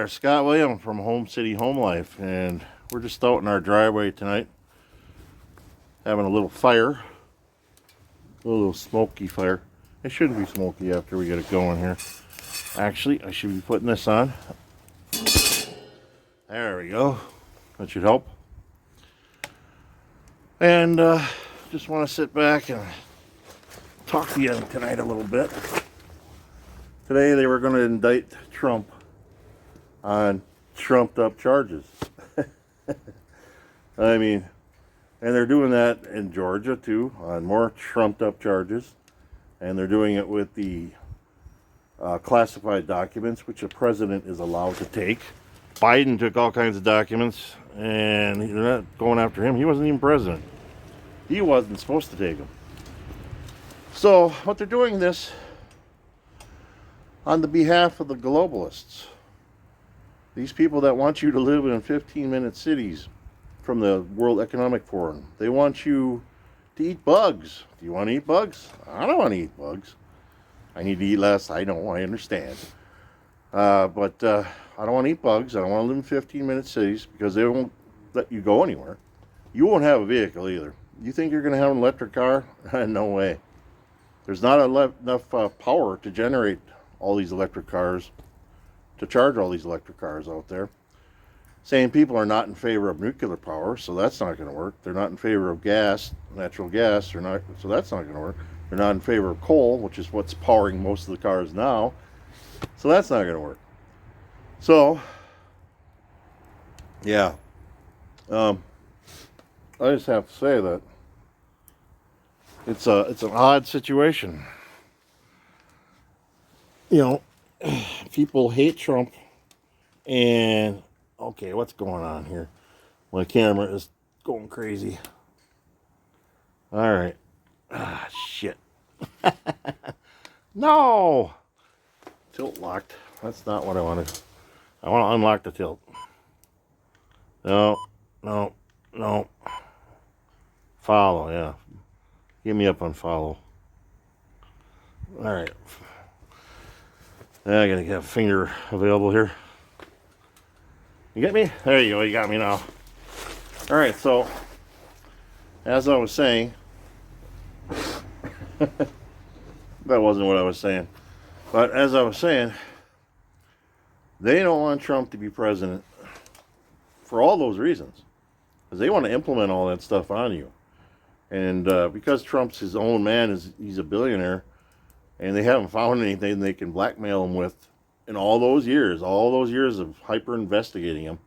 there, Scott William from Home City Home Life, and we're just out in our driveway tonight, having a little fire, a little smoky fire. It shouldn't be smoky after we get it going here. Actually, I should be putting this on. There we go. That should help. And just want to sit back and talk to you tonight a little bit. Today they were going to indict Trump on trumped up charges. I mean, and they're doing that in Georgia too, on more trumped up charges. And they're doing it with the classified documents, which a president is allowed to take. Biden took all kinds of documents, and they're not going after him. He wasn't even president. He wasn't supposed to take them. So, what they're doing this on the behalf of the globalists. These people that want you to live in 15-minute cities from the World Economic Forum. They want you to eat bugs. Do you want to eat bugs? I don't want to eat bugs. I need to eat less. I know. I understand. But I don't want to eat bugs. I don't want to live in 15-minute cities because they won't let you go anywhere. You won't have a vehicle either. You think you're going to have an electric car? No way. There's not enough power to generate all these electric cars, to charge all these electric cars out there. Same people are not in favor of nuclear power, so that's not going to work. They're not in favor of gas, natural gas, so that's not going to work. They're not in favor of coal, which is what's powering most of the cars now, so that's not going to work. So, yeah, I just have to say that it's an odd situation. You know, people hate Trump, and okay, what's going on here? My camera is going crazy. All right. Ah, shit. No! Tilt locked. That's not what I wanted. I want to unlock the tilt. No. Follow, yeah. Give me up on follow. All right. I gotta have a finger available here. You get me? There you go. You got me now. All right. So, as I was saying, that wasn't what I was saying. But as I was saying, they don't want Trump to be president for all those reasons, because they want to implement all that stuff on you. And because Trump's his own man, he's a billionaire, and they haven't found anything they can blackmail him with in all those years of hyper investigating him.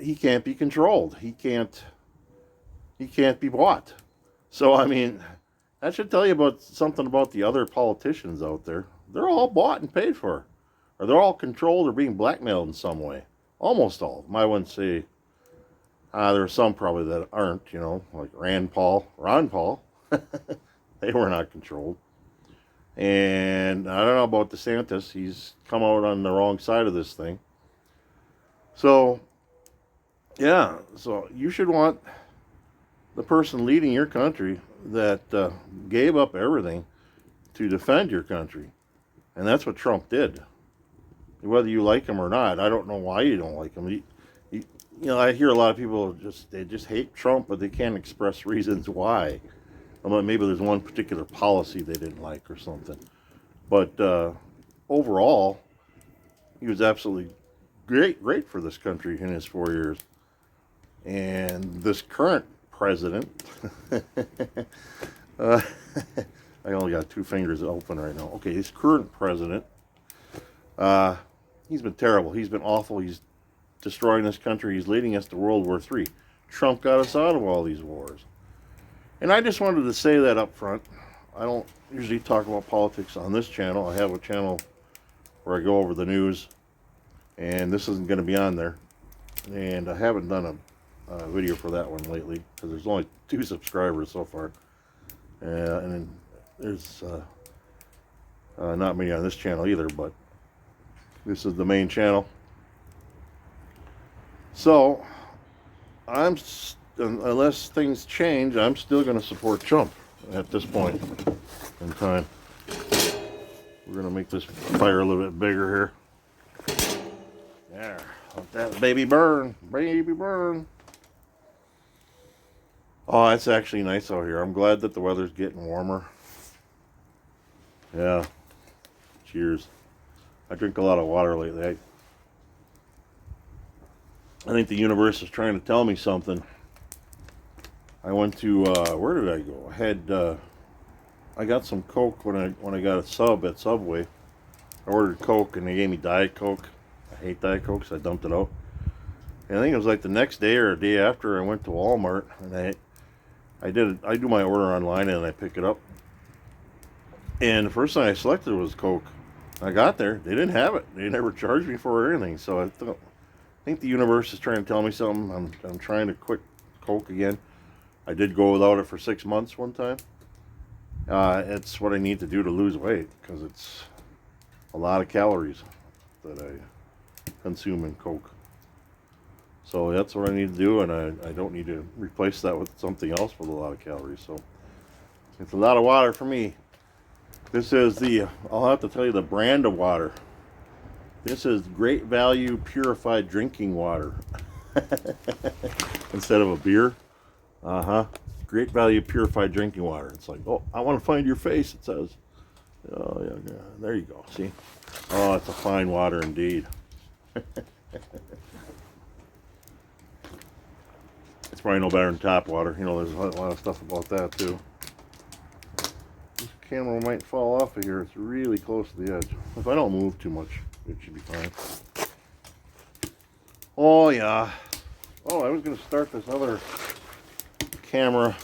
He can't be controlled. He can't be bought. So I mean, that should tell you about something about the other politicians out there. They're all bought and paid for, or they're all controlled or being blackmailed in some way. Almost all of them. I wouldn't say. There are some probably that aren't. You know, like Ron Paul. They were not controlled. And I don't know about DeSantis. He's come out on the wrong side of this thing. So, yeah. So you should want the person leading your country that gave up everything to defend your country. And that's what Trump did. Whether you like him or not, I don't know why you don't like him. You know, I hear a lot of people they just hate Trump, but they can't express reasons why. Maybe there's one particular policy they didn't like or something. But overall, he was absolutely great for this country in his 4 years. And this current president, I only got 2 fingers open right now. Okay, this current president, he's been terrible. He's been awful. He's destroying this country. He's leading us to World War III. Trump got us out of all these wars. And I just wanted to say that up front. I don't usually talk about politics on this channel. I have a channel where I go over the news, and this isn't going to be on there. And I haven't done a video for that one lately because there's only 2 subscribers so far. And there's not many on this channel either, but this is the main channel. So, unless things change, I'm still going to support Trump at this point in time. We're going to make this fire a little bit bigger here. There. Let that baby burn. Baby burn. Oh, it's actually nice out here. I'm glad that the weather's getting warmer. Yeah. Cheers. I drink a lot of water lately. I think the universe is trying to tell me something. I went to where did I go? I got some Coke when I got a sub at Subway. I ordered Coke and they gave me Diet Coke. I hate Diet Coke, so I dumped it out. And I think it was like the next day or a day after I went to Walmart and I do my order online and I pick it up. And the first thing I selected was Coke. I got there, they didn't have it. They never charged me for anything. So I think the universe is trying to tell me something. I'm trying to quit Coke again. I did go without it for 6 months one time. It's what I need to do to lose weight because it's a lot of calories that I consume in Coke. So that's what I need to do, and I don't need to replace that with something else with a lot of calories. So it's a lot of water for me. This is I'll have to tell you the brand of water. This is Great Value Purified Drinking Water. Instead of a beer. Great Value Purified Drinking Water. It's like, oh, I want to find your face, it says. Oh, yeah. There you go. See? Oh, it's a fine water indeed. It's probably no better than tap water. You know, there's a lot of stuff about that, too. This camera might fall off of here. It's really close to the edge. If I don't move too much, it should be fine. Oh, yeah. Oh, I was going to start this other camera.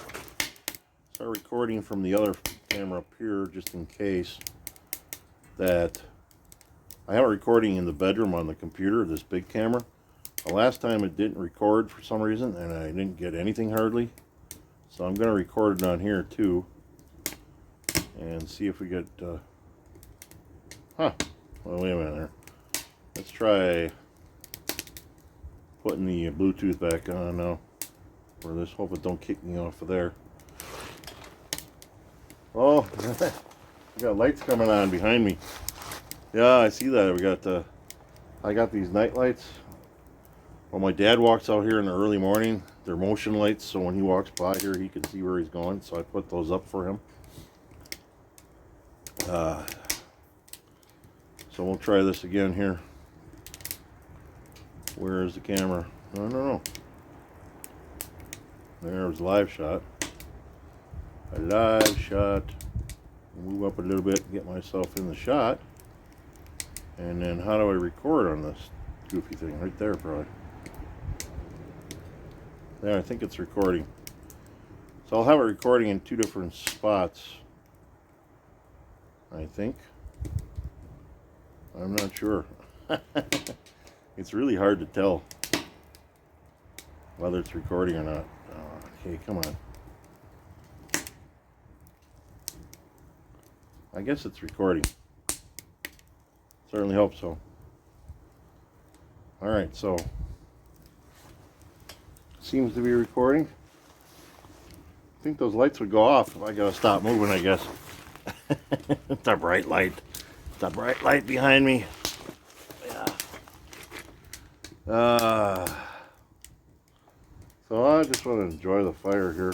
Start recording from the other camera up here just in case that I have a recording in the bedroom on the computer, this big camera. The last time it didn't record for some reason and I didn't get anything hardly. So I'm going to record it on here too and see if we get well, wait a minute there. Let's try putting the Bluetooth back on now for this. Hope it don't kick me off of there. Oh, we got lights coming on behind me. Yeah, I see that. We got I got these night lights. When my dad walks out here in the early morning, they're motion lights, so when he walks by here, he can see where he's going. So I put those up for him. So we'll try this again here. Where is the camera? No. There's a live shot. A live shot. Move up a little bit and get myself in the shot. And then how do I record on this goofy thing? Right there, probably. There, I think it's recording. So I'll have it recording in 2 different spots. I think. I'm not sure. It's really hard to tell whether it's recording or not. Okay, come on. I guess it's recording. Certainly hope so. Alright, so seems to be recording. I think those lights would go off if I gotta stop moving, I guess. It's a bright light. It's a bright light behind me. Yeah. So I just want to enjoy the fire here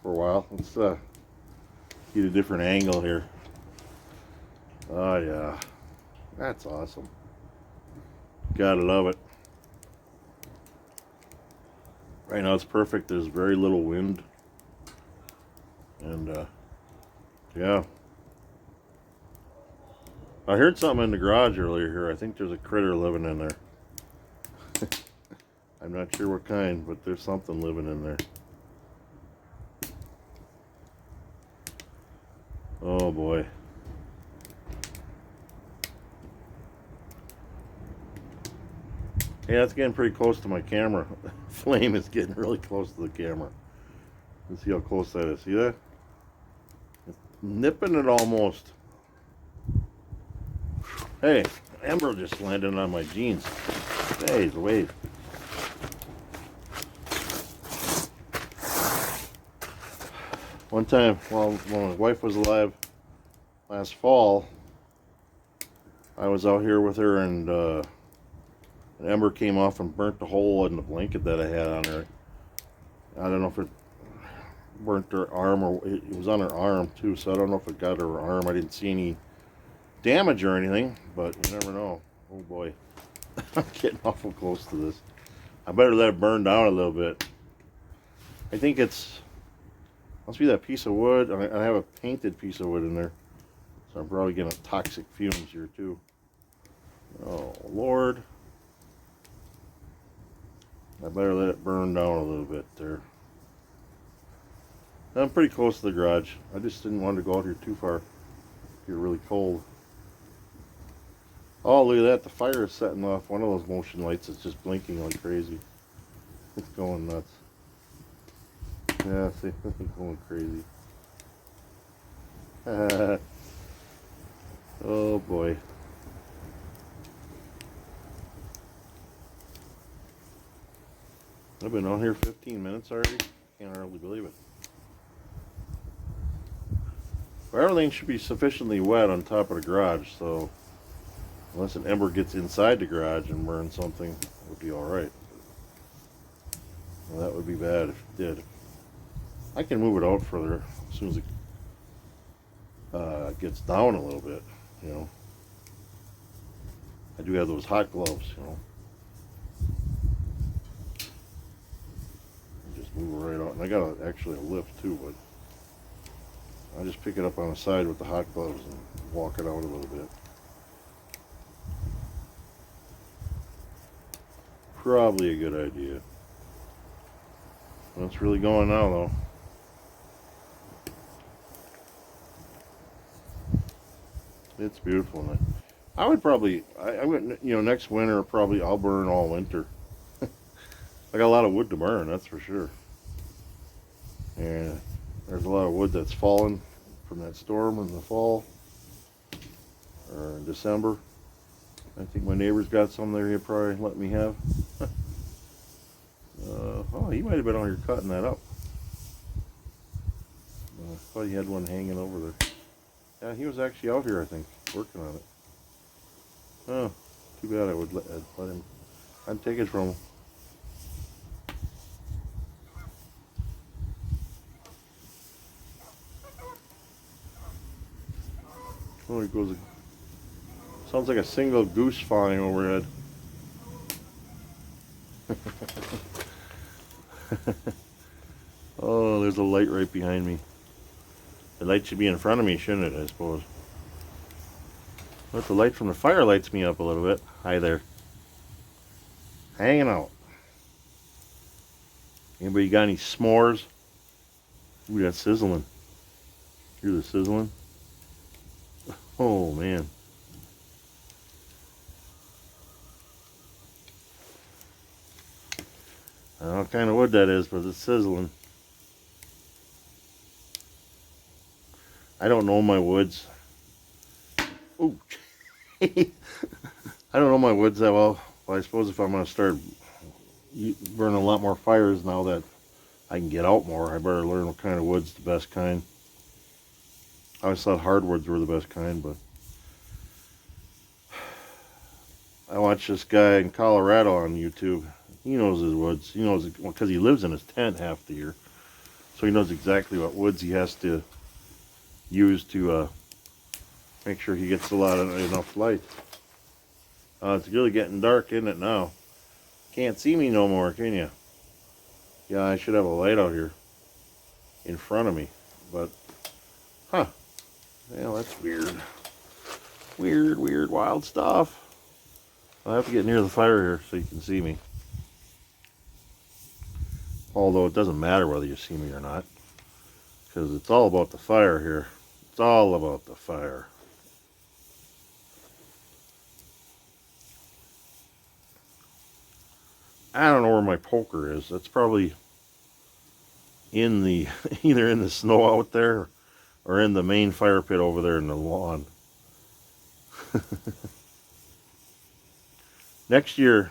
for a while. Let's get a different angle here. Oh yeah, that's awesome. Gotta love it. Right now it's perfect. There's very little wind, and yeah. I heard something in the garage earlier here. I think there's a critter living in there. I'm not sure what kind, but there's something living in there. Oh boy. Yeah, it's getting pretty close to my camera. Flame is getting really close to the camera. Let's see how close that is. See that? It's nipping it almost. Hey, Ember just landed on my jeans. Hey, it's a wave. One time, when my wife was alive last fall, I was out here with her and An ember came off and burnt the hole in the blanket that I had on her. I don't know if it burnt her arm or it was on her arm too, so I don't know if it got her arm. I didn't see any damage or anything, but you never know. Oh boy, I'm getting awful close to this. I better let it burn down a little bit. I think must be that piece of wood. I have a painted piece of wood in there, so I'm probably getting toxic fumes here too. Oh Lord, I better let it burn down a little bit there. I'm pretty close to the garage. I just didn't want to go out here too far. You're really cold. Oh, look at that. The fire is setting off. One of those motion lights is just blinking like crazy. It's going nuts. Yeah, see, it's going crazy. Oh boy. I've been on here 15 minutes already. Can't hardly believe it. Well, everything should be sufficiently wet on top of the garage, so unless an ember gets inside the garage and burns something, it would be alright. Well, that would be bad if it did. I can move it out further as soon as it gets down a little bit, you know. I do have those hot gloves, you know. Just move it right out. And I got actually a lift too, but I just pick it up on the side with the hot gloves and walk it out a little bit. Probably a good idea. Well, it's really going now though. It's beautiful. And I would probably, I would, you know, next winter probably I'll burn all winter. I got a lot of wood to burn, that's for sure. And there's a lot of wood that's fallen from that storm in the fall or in December. I think my neighbor's got some there he'll probably let me have. Oh, he might have been on here cutting that up. I thought he had one hanging over there. Yeah, he was actually out here, I think, working on it. Oh, too bad. I'd let him. I'd take it from him. Oh, here goes. Sounds like a single goose flying overhead. Oh, there's a light right behind me. The light should be in front of me, shouldn't it, I suppose? But the light from the fire lights me up a little bit. Hi there. Hanging out. Anybody got any s'mores? Ooh, that's sizzling. Hear the sizzling? Oh, man. I don't know what kind of wood that is, but it's sizzling. I don't know my woods. Ooh. I don't know my woods that well. Well, I suppose if I'm going to start burning a lot more fires now that I can get out more, I better learn what kind of wood's the best kind. I always thought hardwoods were the best kind, but I watched this guy in Colorado on YouTube. He knows his woods. He knows it because he lives in his tent half the year, so he knows exactly what woods he has to use to make sure he gets enough light. It's really getting dark, isn't it now? Can't see me no more, can you? Yeah, I should have a light out here in front of me, but huh? Well, that's weird. Weird, wild stuff. I'll have to get near the fire here so you can see me. Although it doesn't matter whether you see me or not, because it's all about the fire here. It's all about the fire. I don't know where my poker is. That's probably in the either in the snow out there or in the main fire pit over there in the lawn. Next year,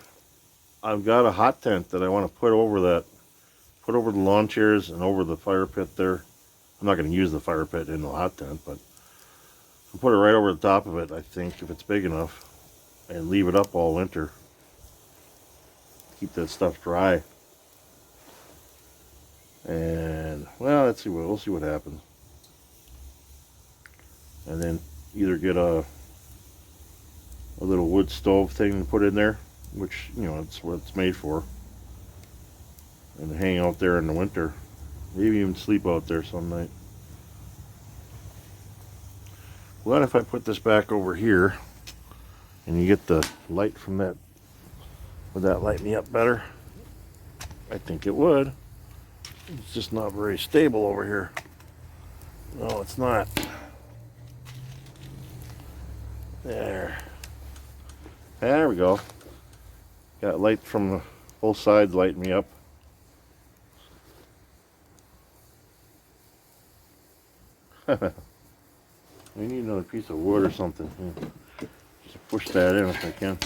I've got a hot tent that I want to put over the lawn chairs and over the fire pit there. I'm not going to use the fire pit in the hot tent, but I'll put it right over the top of it, I think, if it's big enough, and leave it up all winter. keep that stuff dry. And well, we'll see what happens. And then either get a little wood stove thing to put in there, which, you know, it's what it's made for, and hang out there in the winter. Maybe even sleep out there some night. What if I put this back over here and you get the light from that? Would that light me up better? I think it would. It's just not very stable over here. No, it's not. There. There we go. Got light from both sides lighting me up. We need another piece of wood or something. Just push that in if I can.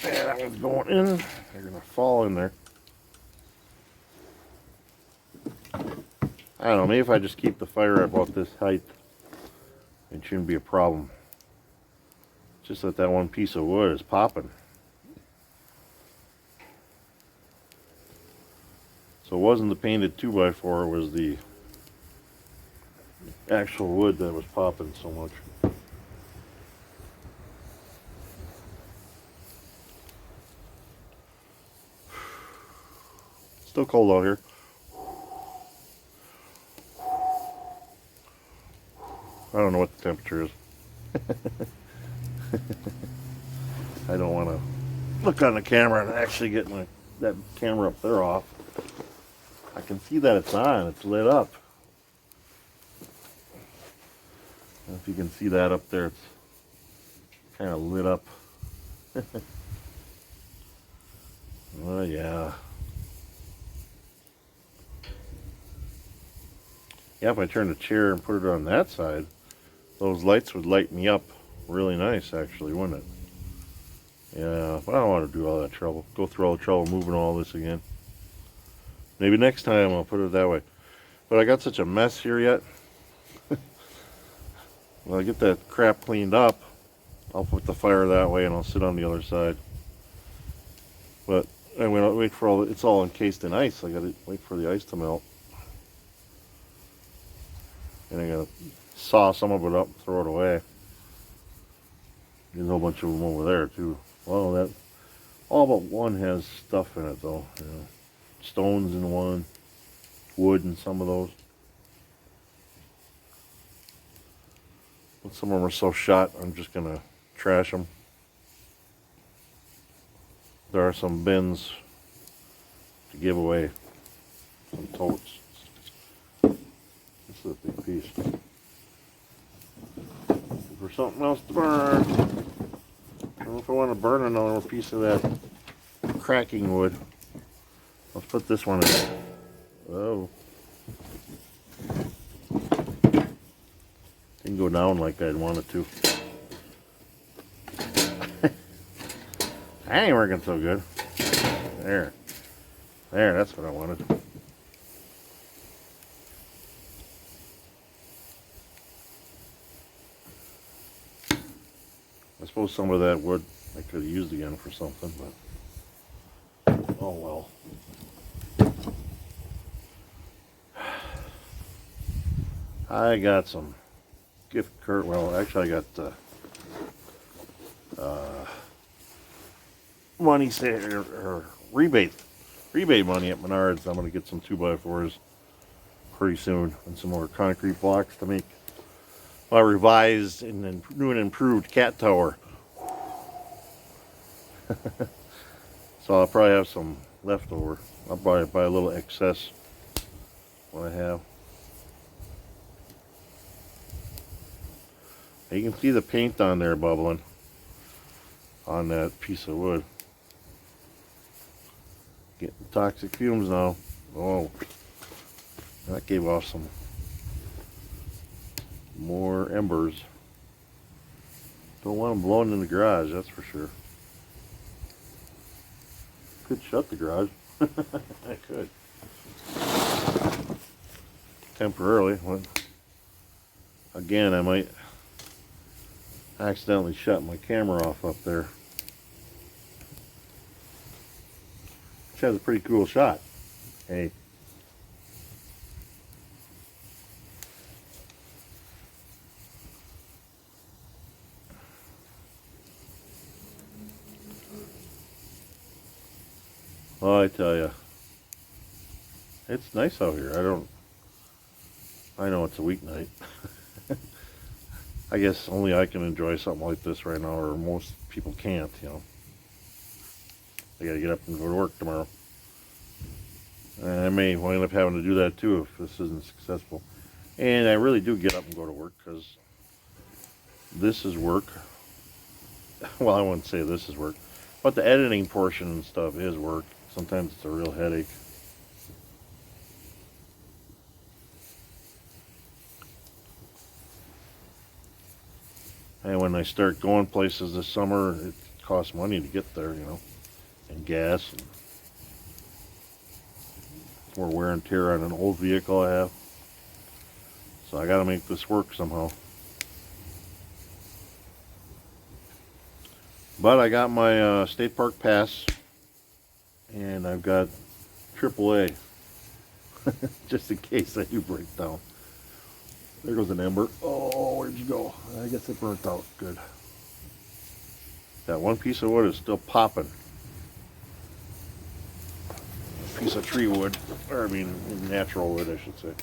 Yeah, that one's going in. They're gonna fall in there. I don't know, maybe if I just keep the fire at about this height, it shouldn't be a problem. Just that one piece of wood is popping. So it wasn't the painted 2x4, it was the actual wood that was popping so much. Still cold out here. I don't know what the temperature is. I don't want to look on the camera and actually get that camera up there off. I can see that it's on. It's lit up. If you can see that up there, it's kind of lit up. Oh yeah. Yeah, if I turn the chair and put it on that side, those lights would light me up really nice, actually, wouldn't it? Yeah, but I don't want to do all that trouble. Go through all the trouble moving all this again. Maybe next time I'll put it that way. But I got such a mess here yet. When I get that crap cleaned up, I'll put the fire that way and I'll sit on the other side. But I'm going to wait for it's all encased in ice. I got to wait for the ice to melt. And I got to saw some of it up and throw it away. There's a whole bunch of them over there too. Well, all but one has stuff in it though. You know, stones in one, wood in some of those. But some of them are so shot, I'm just gonna trash them. There are some bins to give away, some totes. This is a big piece. For something else to burn. I don't know if I want to burn another piece of that cracking wood. Let's put this one in. Oh. Didn't go down like I'd want it to. That ain't working so good. There. There, that's what I wanted. I suppose some of that wood I could have used again for something, but oh well. I got some gift card. Well, actually, I got money or rebate money at Menards. I'm going to get some 2x4s pretty soon and some more concrete blocks to make my revised and new and improved cat tower. So I'll probably have some left over. I'll probably buy a little excess what I have. You can see the paint on there bubbling on that piece of wood. Getting toxic fumes now. Oh, that gave off some more embers. Don't want them blowing in the garage, that's for sure. Could shut the garage. I could. Temporarily. Again, I might accidentally shut my camera off up there. has a pretty cool shot. Hey. Oh, I tell you, it's nice out here. I know it's a weeknight. I guess only I can enjoy something like this right now, or most people can't, you know. I gotta get up and go to work tomorrow. And I may wind up having to do that too if this isn't successful. And I really do get up and go to work because this is work. Well, I wouldn't say this is work, but the editing portion and stuff is work. Sometimes it's a real headache. And when I start going places this summer, it costs money to get there, you know, and gas, and more wear and tear on an old vehicle I have. So I got to make this work somehow. But I got my state park pass, and I've got AAA, just in case I do break down. There goes an ember. Oh, where'd you go? I guess it burnt out. Good. That one piece of wood is still popping. A piece of tree wood, or I mean natural wood, I should say.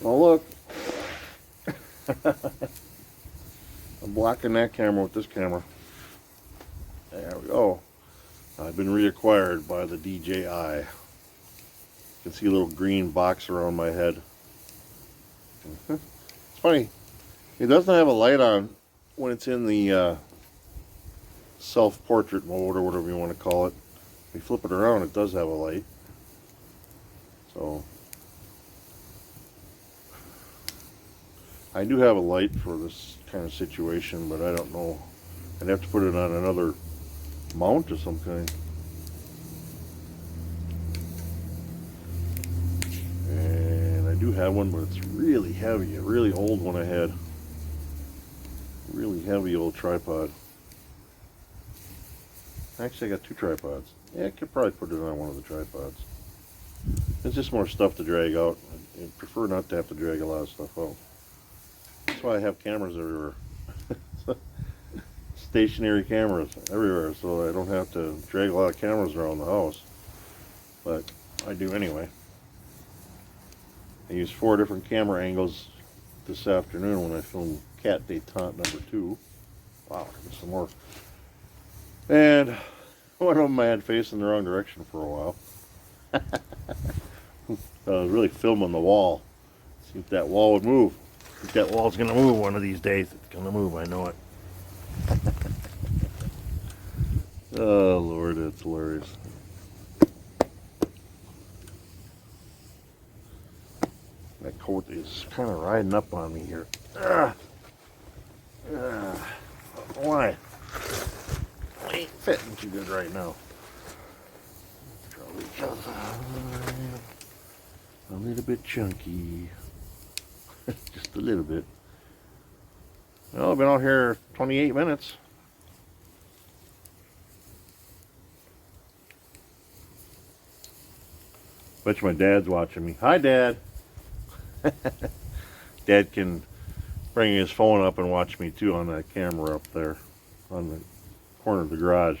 Oh, look. I'm blocking that camera with this camera. There we go. I've been reacquired by the DJI. You can see a little green box around my head. It's funny. It doesn't have a light on when it's in the self-portrait mode, or whatever you want to call it. If you flip it around, it does have a light. So I do have a light for this kind of situation, but I don't know. I'd have to put it on another mount of some kind. And I do have one, but it's really heavy. A really old one I had. Really heavy old tripod. Actually, I got two tripods. Yeah, I could probably put it on one of the tripods. It's just more stuff to drag out. I prefer not to have to drag a lot of stuff out. That's why I have cameras everywhere. Stationary cameras everywhere, so I don't have to drag a lot of cameras around the house. But I do anyway. I used 4 different camera angles this afternoon when I filmed Cat Detente #2. Wow, there's some more. And one of them I had facing the wrong direction for a while. I was really filming the wall. See if that wall would move. I think that wall's gonna move one of these days. It's gonna move, I know it. Oh Lord, it's hilarious. That coat is kind of riding up on me here. Why? I ain't fitting too good right now. Probably because I'm a little bit chunky. Just a little bit. Well, I've been out here 28 minutes. Bet you my dad's watching me. Hi, Dad. Dad can bring his phone up and watch me too on that camera up there on the corner of the garage.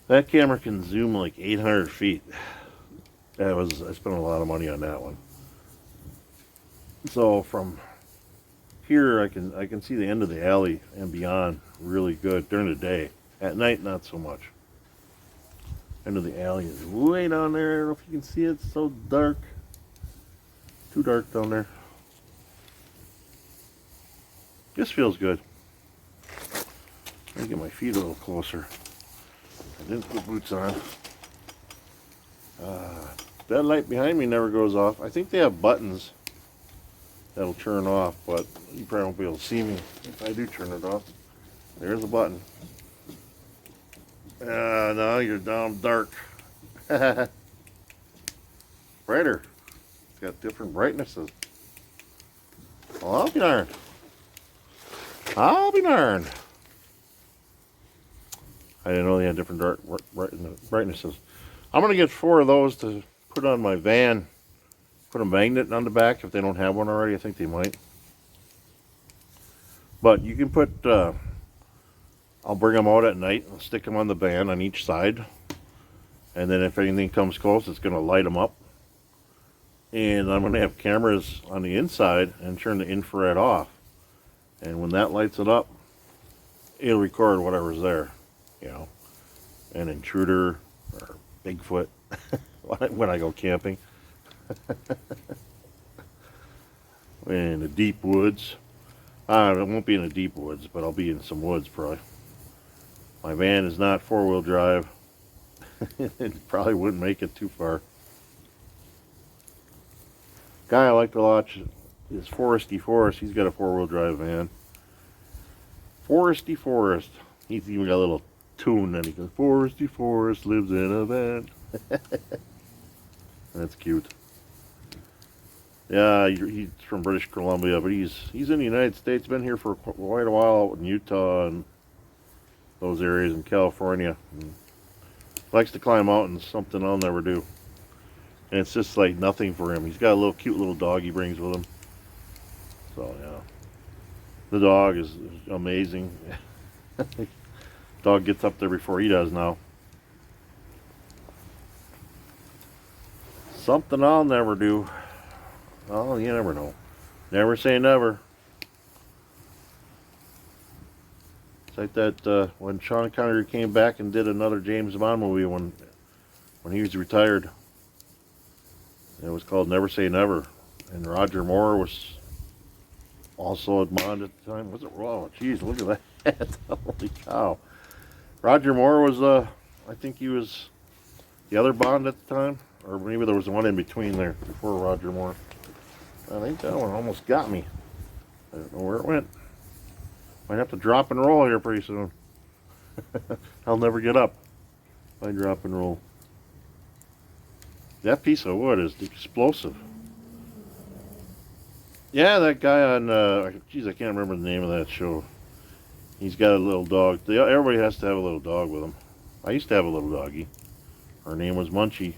That camera can zoom like 800 feet. I spent a lot of money on that one. So from here I can see the end of the alley and beyond really good during the day. At night, not so much. End of the alley is way down there. I don't know if you can see it. It's so dark. Too dark down there. This feels good. Let me get my feet a little closer. I didn't put boots on. That light behind me never goes off. I think they have buttons that'll turn off, but you probably won't be able to see me if I do turn it off. There's a button. No, you're down dark. Brighter. It's got different brightnesses. Well, I'll be darned. I'll be darned. I didn't know they had different brightnesses. I'm going to get 4 of those to put on my van. Put a magnet on the back if they don't have one already. I think they might. But you can put, I'll bring them out at night and stick them on the van on each side. And then if anything comes close, it's going to light them up. And I'm going to have cameras on the inside and turn the infrared off. And when that lights it up, it'll record whatever's there. You know, an intruder or Bigfoot when I go camping. In the deep woods. I won't be in the deep woods, but I'll be in some woods probably. My van is not 4-wheel drive. It probably wouldn't make it too far. Guy I like to watch is Foresty Forest. He's got a 4-wheel drive van. Foresty Forest. He's even got a little tune and he goes, Foresty Forest lives in a van. That's cute. Yeah, he's from British Columbia, but he's in the United States. Been here for quite a while out in Utah and those areas in California. And likes to climb mountains, something I'll never do. And it's just like nothing for him. He's got a little cute little dog he brings with him. So yeah, the dog is amazing. Dog gets up there before he does now. Something I'll never do. Oh, you never know. Never say never. It's like that when Sean Connery came back and did another James Bond movie when he was retired. It was called Never Say Never. And Roger Moore was also at Bond at the time. Was it? Oh, geez, look at that. Holy cow. Roger Moore was, I think he was the other Bond at the time. Or maybe there was one in between there before Roger Moore. I think that one almost got me. I don't know where it went. Might have to drop and roll here pretty soon. I'll never get up if I drop and roll. That piece of wood is explosive. Yeah, that guy on, geez, I can't remember the name of that show. He's got a little dog. Everybody has to have a little dog with them. I used to have a little doggy. Her name was Munchie.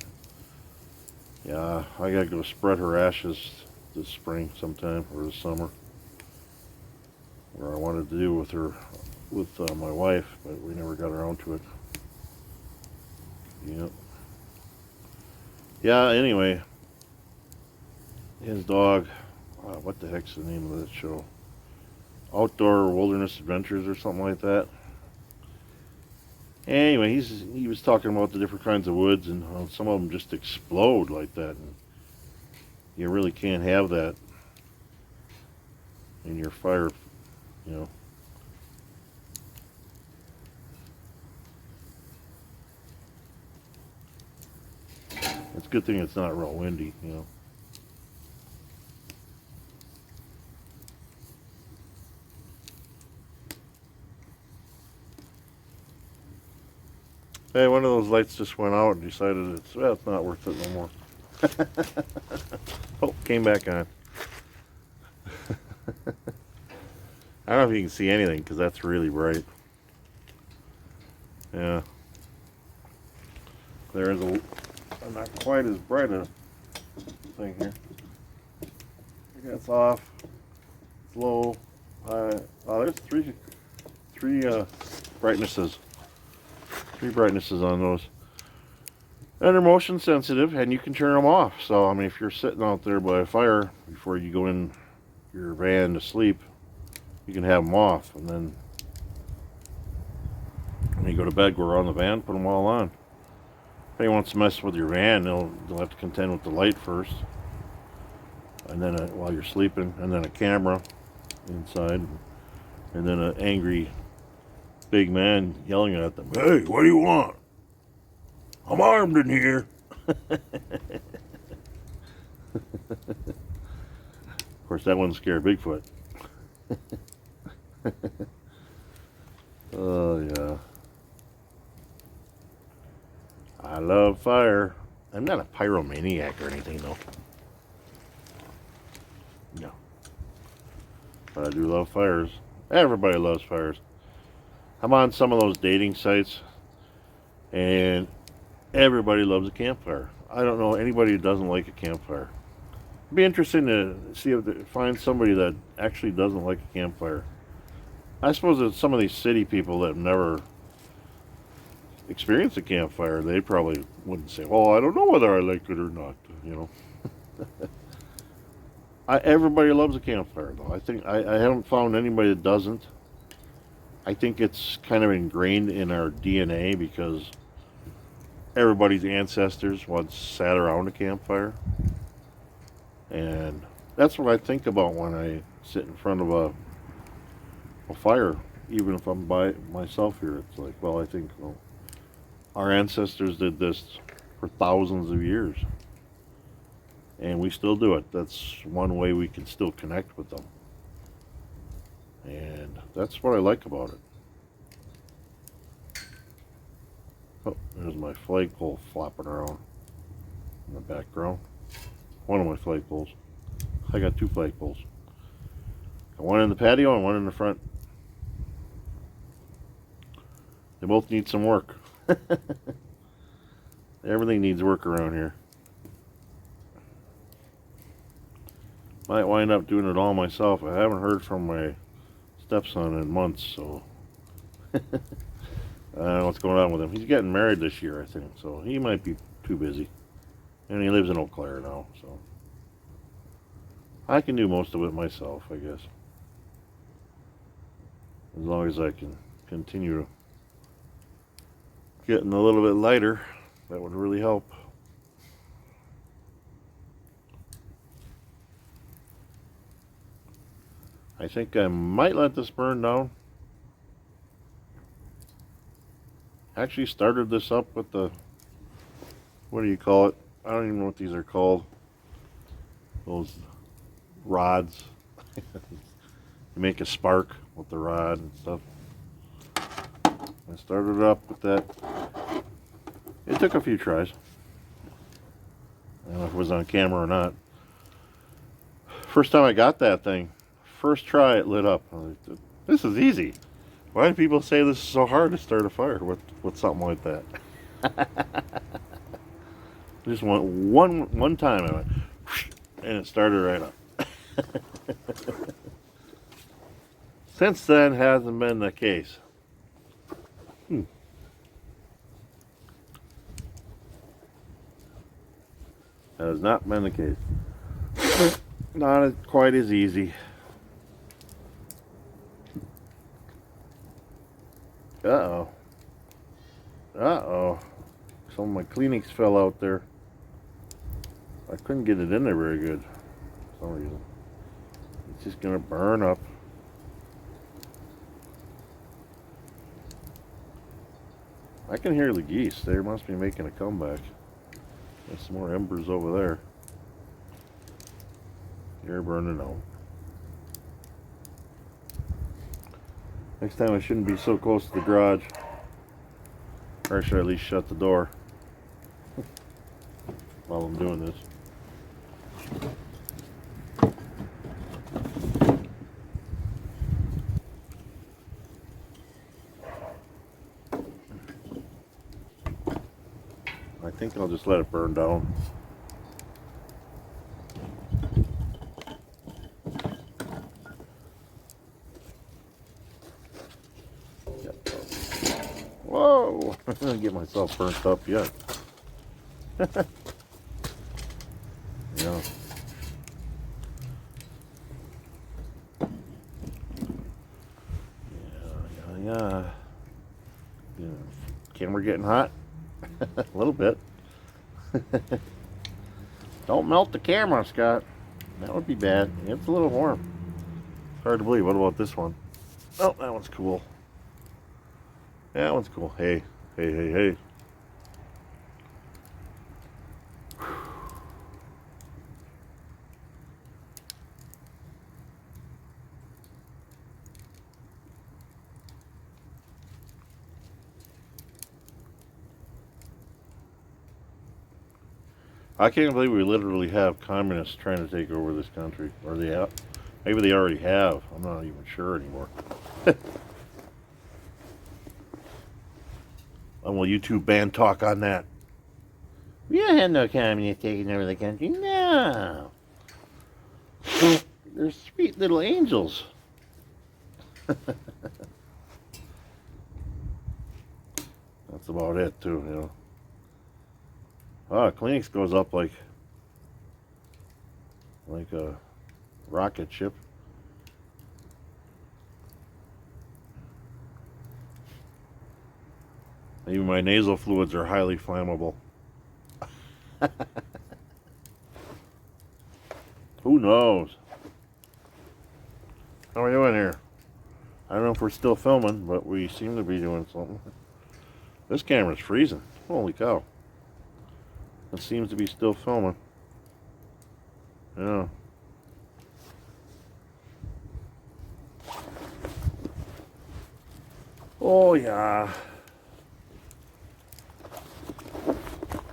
Yeah, I gotta go spread her ashes this spring sometime, or this summer. Where I wanted to do with her, with my wife, but we never got around to it. Yep. Yeah, anyway. His dog, what the heck's the name of that show? Outdoor Wilderness Adventures or something like that. Anyway, he was talking about the different kinds of woods and how some of them just explode like that. And you really can't have that in your fire, you know. It's a good thing it's not real windy, you know. Hey, one of those lights just went out and decided it's not worth it no more. Oh, came back on. I don't know if you can see anything because that's really bright. Yeah. There's not quite as bright a thing here. I guess it's off. It's low. Oh, there's three brightnesses. 3 brightnesses on those. And they're motion sensitive and you can turn them off. So, I mean, if you're sitting out there by a fire before you go in your van to sleep, you can have them off. And then when you go to bed, go around the van, put them all on. If anyone wants to mess with your van, they'll have to contend with the light first. And then while you're sleeping, and then a camera inside. And then an angry big man yelling at them, "Hey, what do you want? I'm armed in here." Of course, that wouldn't scare Bigfoot. Oh, yeah. I love fire. I'm not a pyromaniac or anything, though. No. But I do love fires. Everybody loves fires. I'm on some of those dating sites, and everybody loves a campfire. I don't know anybody who doesn't like a campfire. It'd be interesting to see if they find somebody that actually doesn't like a campfire. I suppose it's some of these city people that have never experienced a campfire. They probably wouldn't say, "Oh, I don't know whether I like it or not." You know. Everybody loves a campfire, though. I haven't found anybody that doesn't. I think it's kind of ingrained in our DNA because everybody's ancestors once sat around a campfire. And that's what I think about when I sit in front of a fire, even if I'm by myself here. It's like, well, I think, well, our ancestors did this for thousands of years. And we still do it. That's one way we can still connect with them. And that's what I like about it. Oh, there's my flagpole flopping around in the background. One of my flagpoles. I got two flagpoles. Got one in the patio and one in the front. They both need some work. Everything needs work around here. Might wind up doing it all myself. I haven't heard from my stepson in months, so I don't know what's going on with him. He's getting married this year, I think, so he might be too busy. And he lives in Eau Claire now, so I can do most of it myself, I guess. As long as I can continue getting a little bit lighter, that would really help. I think I might let this burn down. Actually started this up with the, what do you call it? I don't even know what these are called. Those rods. You make a spark with the rod and stuff. I started it up with that. It took a few tries. I don't know if it was on camera or not. First time I got that thing, first try it lit up. I was like, this is easy. Why do people say this is so hard to start a fire with something like that? Just went one time I went, and it started right up. Since then hasn't been the case. That has not been the case. Not quite as easy. Uh-oh. Uh-oh. Some of my Kleenex fell out there. I couldn't get it in there very good for some reason. It's just going to burn up. I can hear the geese. They must be making a comeback. There's some more embers over there. They're burning out. Next time I shouldn't be so close to the garage. Or I should at least shut the door while I'm doing this. I think I'll just let it burn down. Whoa! I'm gonna get myself burnt up yet. Yeah. Yeah. Camera getting hot? A little bit. Don't melt the camera, Scott. That would be bad. It's a little warm. Hard to believe. What about this one? Oh, that one's cool. That one's cool. Hey, hey, hey, hey. I can't believe we literally have communists trying to take over this country. Or they have. Maybe they already have. I'm not even sure anymore. And will YouTube ban talk on that? We don't have no communists taking over the country. No. They're sweet little angels. That's about it, too, you know. Oh, Kleenex goes up like a rocket ship. Even my nasal fluids are highly flammable. Who knows? How are we doing here? I don't know if we're still filming, but we seem to be doing something. This camera's freezing. Holy cow. It seems to be still filming. Yeah. Oh, yeah.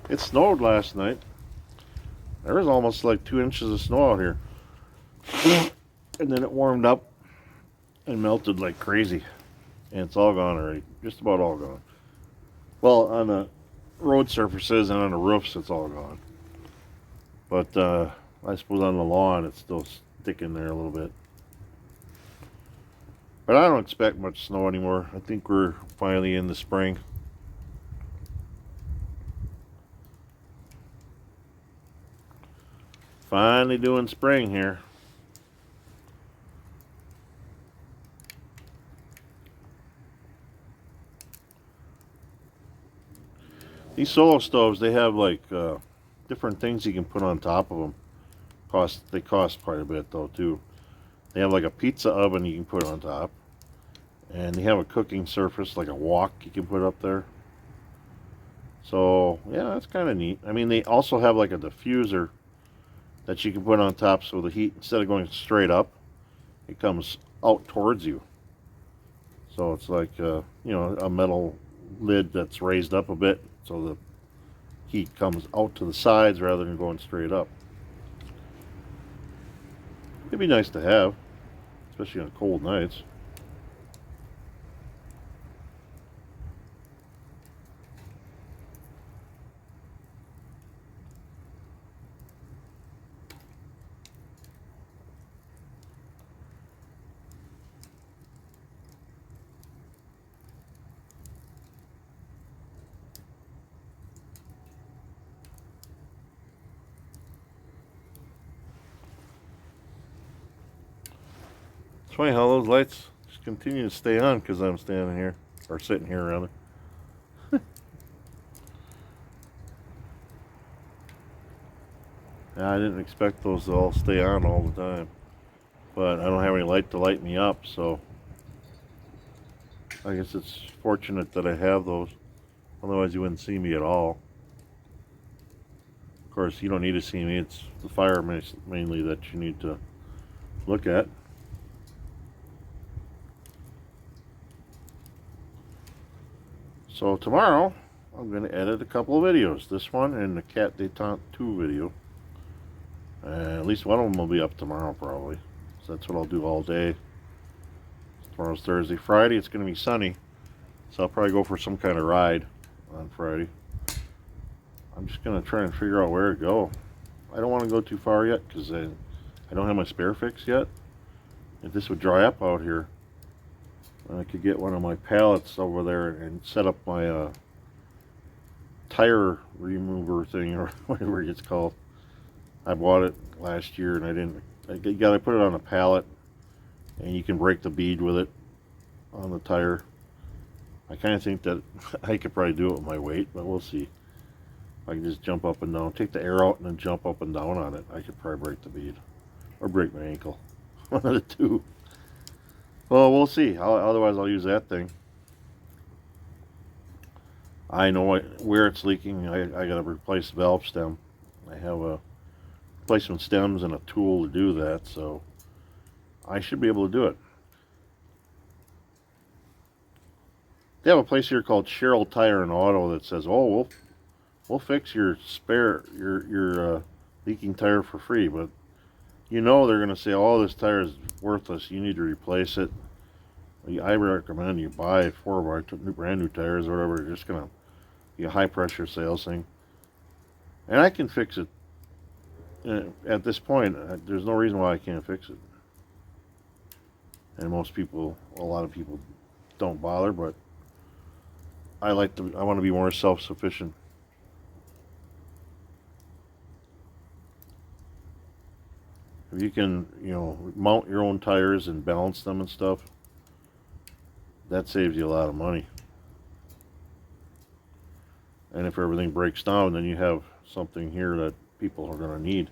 It snowed last night. There was almost like 2 inches of snow out here. And then it warmed up and melted like crazy. And it's all gone already. Just about all gone. Well, on the road surfaces and on the roofs, it's all gone. But I suppose on the lawn, it's still sticking there a little bit. But I don't expect much snow anymore. I think we're finally in the spring. Finally doing spring here. These solo stoves, they have like different things you can put on top of them. They cost quite a bit though too. They have like a pizza oven you can put on top, and they have a cooking surface like a wok you can put up there. So yeah, that's kind of neat. I mean, they also have like a diffuser that you can put on top, so the heat, instead of going straight up, it comes out towards you. So it's like you know, a metal lid that's raised up a bit, so the heat comes out to the sides rather than going straight up. It'd be nice to have, especially on cold nights. It's funny how those lights just continue to stay on because I'm standing here, or sitting here rather. Yeah, I didn't expect those to all stay on all the time, but I don't have any light to light me up, so I guess it's fortunate that I have those. Otherwise, you wouldn't see me at all. Of course, you don't need to see me. It's the fire mainly that you need to look at. So tomorrow, I'm going to edit a couple of videos. This one and the Cat Detente 2 video. At least one of them will be up tomorrow probably. So that's what I'll do all day. Tomorrow's Thursday. Friday, it's going to be sunny. So I'll probably go for some kind of ride on Friday. I'm just going to try and figure out where to go. I don't want to go too far yet because I don't have my spare fix yet. If this would dry up out here, I could get one of my pallets over there and set up my tire remover thing, or whatever it's called. I bought it last year and I didn't. You gotta put it on a pallet, and you can break the bead with it on the tire. I kind of think that I could probably do it with my weight, but we'll see. I can just jump up and down, take the air out, and then jump up and down on it. I could probably break the bead, or break my ankle. One of the two. Well, we'll see. Otherwise, I'll use that thing. I know where it's leaking. I got to replace the valve stem. I have a replacement stems and a tool to do that, so I should be able to do it. They have a place here called Cheryl Tire and Auto that says, "Oh, we'll fix your your leaking tire for free," but you know they're going to say, "Oh, this tire is worthless. You need to replace it." I recommend you buy brand new tires or whatever. You're just gonna be a high pressure sales thing, and I can fix it. At this point, there's no reason why I can't fix it. And a lot of people, don't bother. But I want to be more self sufficient. If you can, mount your own tires and balance them and stuff, that saves you a lot of money. And if everything breaks down, then you have something here that people are going to need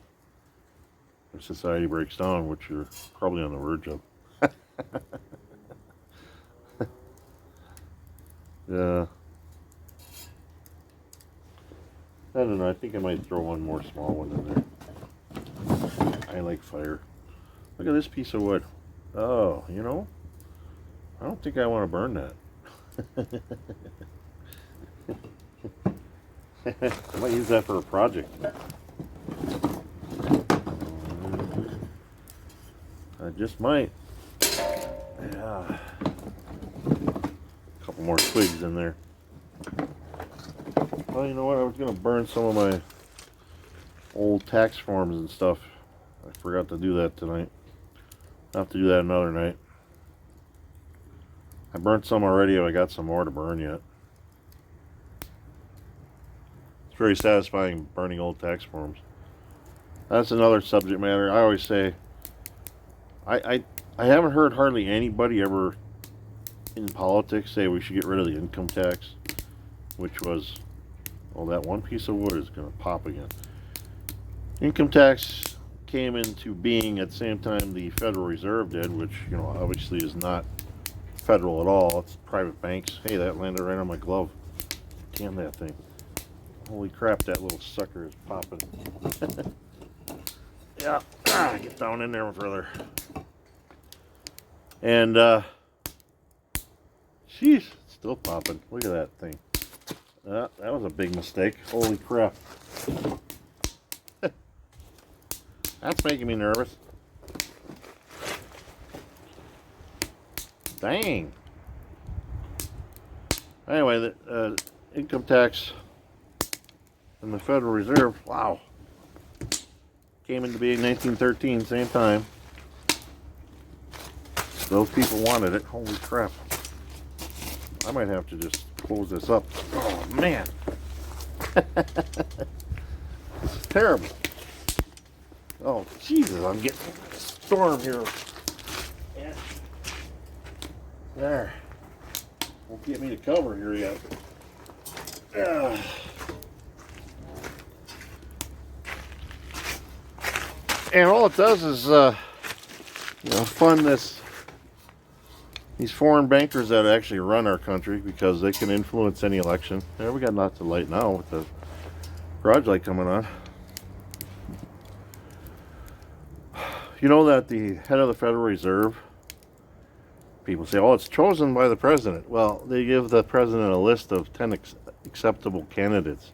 if society breaks down, which you're probably on the verge of. Yeah. I don't know. I think I might throw one more small one in there. I like fire. Look at this piece of wood. Oh, I don't think I want to burn that. I might use that for a project. I just might. Yeah. A couple more twigs in there. Well, you know what? I was going to burn some of my old tax forms and stuff. I forgot to do that tonight. I'll have to do that another night. I burnt some already, but I got some more to burn yet. It's very satisfying burning old tax forms. That's another subject matter. I always say, I haven't heard hardly anybody ever in politics say we should get rid of the income tax, which was, well, that one piece of wood is going to pop again. Income tax came into being at the same time the Federal Reserve did, which, obviously is not federal at all. It's private banks. Hey, that landed right on my glove. Damn that thing. Holy crap, that little sucker is popping. Yeah, get down in there further. And, sheesh, it's still popping. Look at that thing. That was a big mistake. Holy crap. That's making me nervous. Dang. Anyway, the income tax and the Federal Reserve, wow, came into being 1913, same time. Those people wanted it. Holy crap. I might have to just close this up. Oh, man. This is terrible. Oh, Jesus, I'm getting a storm here. Yeah. There. Won't get me to cover here yet. And all it does is, fund these foreign bankers that actually run our country, because they can influence any election. There, we got lots of light now with the garage light coming on. You know that the head of the Federal Reserve, people say, oh, it's chosen by the president. Well, they give the president a list of 10 acceptable candidates.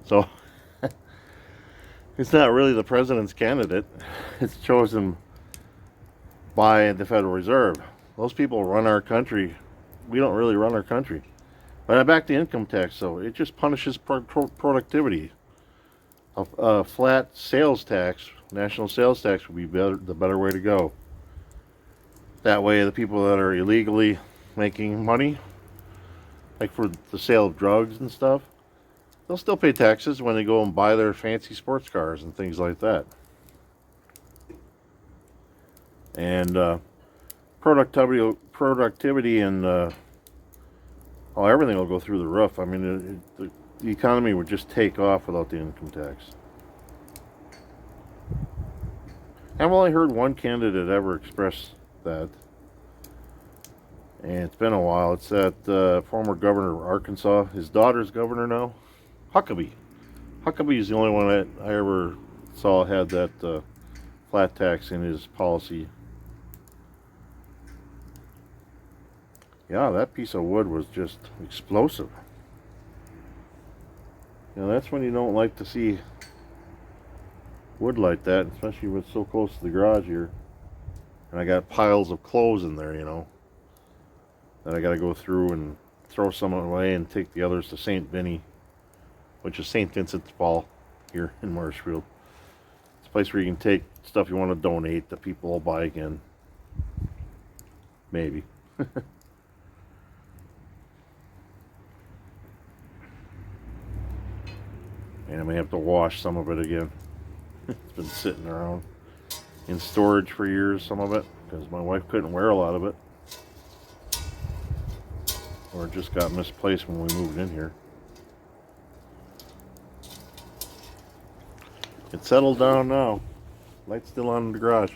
So it's not really the president's candidate. It's chosen by the Federal Reserve. Those people run our country. We don't really run our country. But back to income tax, though. It just punishes productivity. A flat sales tax, national sales tax, would be the better way to go. That way, the people that are illegally making money, like for the sale of drugs and stuff, they'll still pay taxes when they go and buy their fancy sports cars and things like that. And productivity and everything will go through the roof. I mean, the economy would just take off without the income tax. I've only heard one candidate ever express that, and it's been a while. It's that former governor of Arkansas. His daughter's governor now, Huckabee. Huckabee is the only one that I ever saw had that flat tax in his policy. Yeah, that piece of wood was just explosive. That's when you don't like to see wood like that, especially when it's so close to the garage here. And I got piles of clothes in there, Then I got to go through and throw some away and take the others to St. Vinny, which is St. Vincent de Paul here in Marshfield. It's a place where you can take stuff you want to donate that people will buy again. Maybe. And I may have to wash some of it again. It's been sitting around in storage for years, some of it, because my wife couldn't wear a lot of it. Or it just got misplaced when we moved in here. It's settled down now. Light's still on in the garage.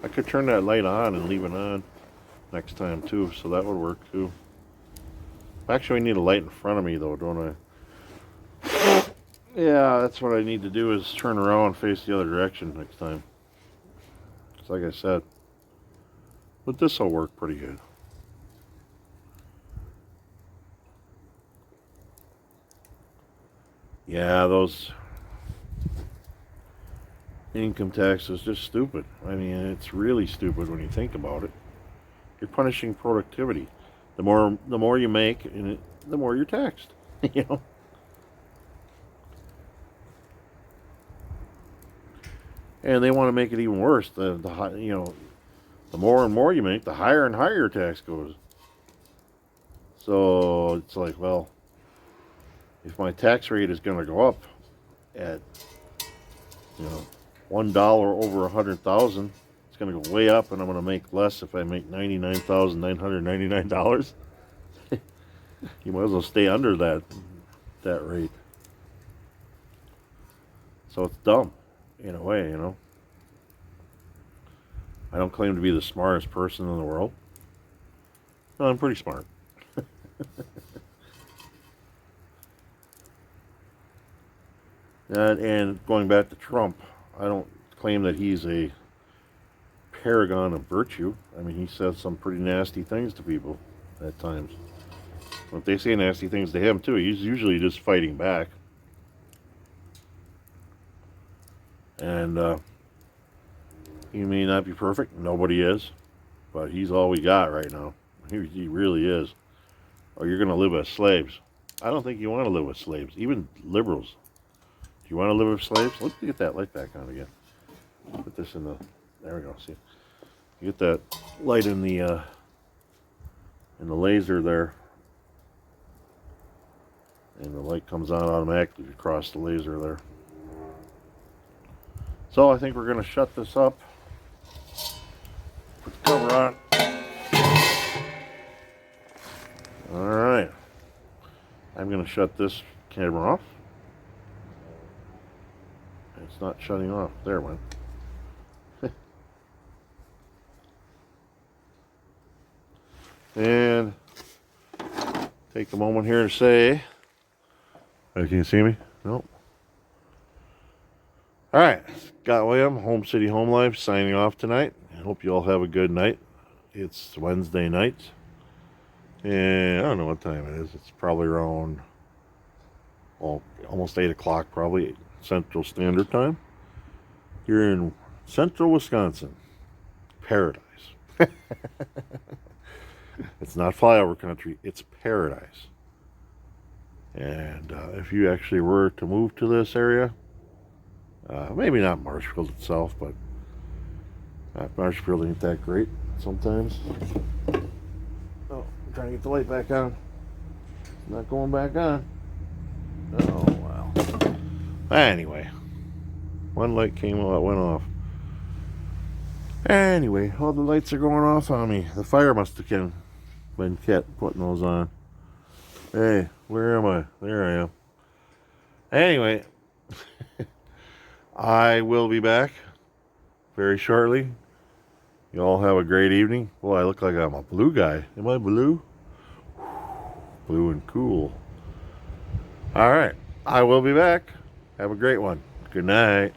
I could turn that light on and leave it on next time too, so that would work too. Actually, I need a light in front of me though, don't I? Yeah, that's what I need to do is turn around and face the other direction next time. It's like I said. But this will work pretty good. Yeah, those income tax is just stupid. I mean, it's really stupid when you think about it. You're punishing productivity. The more you make, the more you're taxed. You know. And they want to make it even worse. The more and more you make, the higher and higher your tax goes. So it's like, well, if my tax rate is going to go up at, $1 over 100,000, it's going to go way up, and I'm going to make less if I make $99,999. You might as well stay under that rate. So it's dumb, in a way, I don't claim to be the smartest person in the world. No, I'm pretty smart. And going back to Trump, I don't claim that he's a paragon of virtue. I mean, he says some pretty nasty things to people at times. But they say nasty things to him too, he's usually just fighting back. And he may not be perfect. Nobody is. But he's all we got right now. He really is. Or you're going to live as slaves. I don't think you want to live with slaves. Even liberals. Do you want to live with slaves? Let's get that light back on again. Put this in the... There we go. See? You get that light in the laser there. And the light comes on automatically across the laser there. So I think we're going to shut this up. Put the cover on. Alright. I'm going to shut this camera off. It's not shutting off. There it went. And take a moment here to say, can you see me? Nope. Alright, Scott William, Home City Home Life, signing off tonight. I hope you all have a good night. It's Wednesday night. And I don't know what time it is. It's probably around, almost 8 o'clock probably, Central Standard Time. Here in central Wisconsin. Paradise. It's not flyover country, it's paradise. And if you actually were to move to this area, maybe not Marshfield itself, but Marshfield ain't that great sometimes. Oh, I'm trying to get the light back on. It's not going back on. Oh, wow. Anyway, one light came out, went off. Anyway, all the lights are going off on me. The fire must have been kept putting those on. Hey, where am I? There I am. Anyway, I will be back very shortly. You all have a great evening. Boy, I look like I'm a blue guy. Am I blue? Blue and cool. All right, I will be back. Have a great one. Good night.